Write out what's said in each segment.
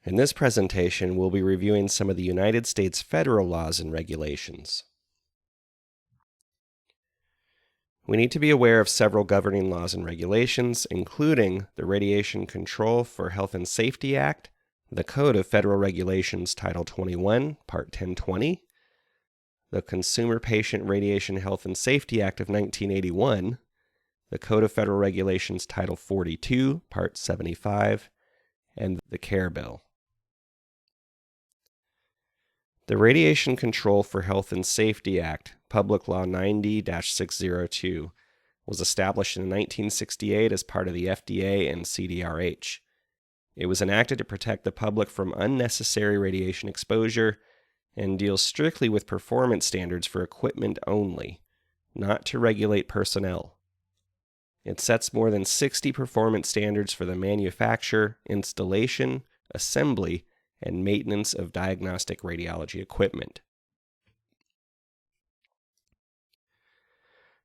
In this presentation, we'll be reviewing some of the United States federal laws and regulations. We need to be aware of several governing laws and regulations, including the Radiation Control for Health and Safety Act, the Code of Federal Regulations Title 21, Part 1020, the Consumer Patient Radiation Health and Safety Act of 1981, the Code of Federal Regulations Title 42, Part 75, and the CARE Bill. The Radiation Control for Health and Safety Act, Public Law 90-602, was established in 1968 as part of the FDA and CDRH. It was enacted to protect the public from unnecessary radiation exposure and deals strictly with performance standards for equipment only, not to regulate personnel. It sets more than 60 performance standards for the manufacture, installation, assembly, and maintenance of diagnostic radiology equipment.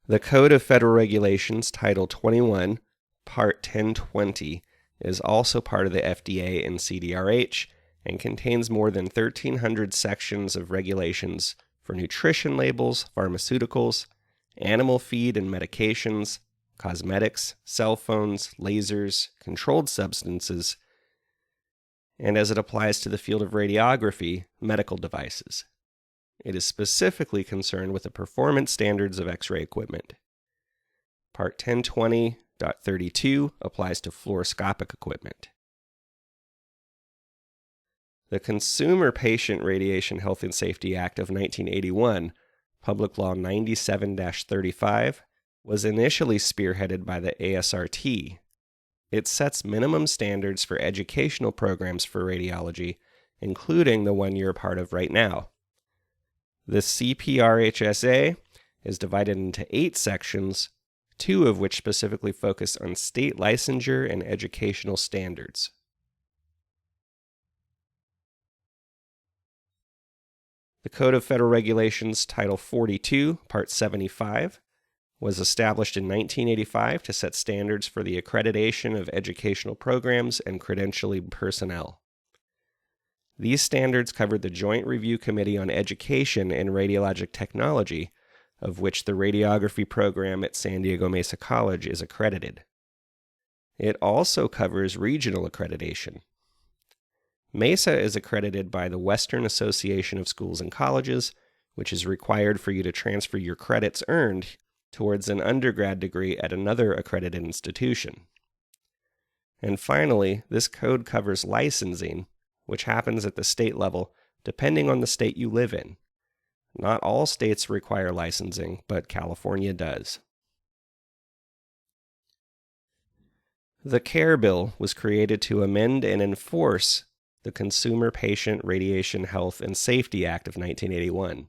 The Code of Federal Regulations, Title 21, Part 1020, is also part of the FDA and CDRH and contains more than 1,300 sections of regulations for nutrition labels, pharmaceuticals, animal feed and medications, cosmetics, cell phones, lasers, controlled substances, and as it applies to the field of radiography, medical devices. It is specifically concerned with the performance standards of X-ray equipment. Part 1020.32 applies to fluoroscopic equipment. The Consumer Patient Radiation Health and Safety Act of 1981, Public Law 97-35, was initially spearheaded by the ASRT. It sets minimum standards for educational programs for radiology, including the one you're a part of right now. The CPRHSA is divided into 8 sections, 2 of which specifically focus on state licensure and educational standards. The Code of Federal Regulations, Title 42, Part 75, was established in 1985 to set standards for the accreditation of educational programs and credentialing personnel. These standards covered the Joint Review Committee on Education and Radiologic Technology, of which the radiography program at San Diego Mesa College is accredited. It also covers regional accreditation. Mesa is accredited by the Western Association of Schools and Colleges, which is required for you to transfer your credits earned towards an undergrad degree at another accredited institution. And finally, this code covers licensing, which happens at the state level depending on the state you live in. Not all states require licensing, but California does. The CARE Bill was created to amend and enforce the Consumer Patient Radiation Health and Safety Act of 1981.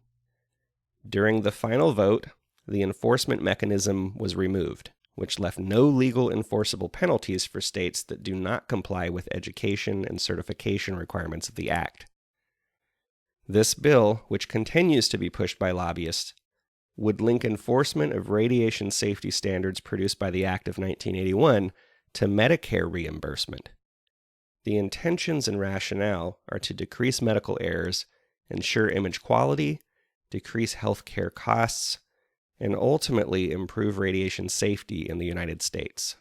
During the final vote, the enforcement mechanism was removed, which left no legal enforceable penalties for states that do not comply with education and certification requirements of the Act. This bill, which continues to be pushed by lobbyists, would link enforcement of radiation safety standards produced by the Act of 1981 to Medicare reimbursement. The intentions and rationale are to decrease medical errors, ensure image quality, decrease healthcare costs, and ultimately improve radiation safety in the United States.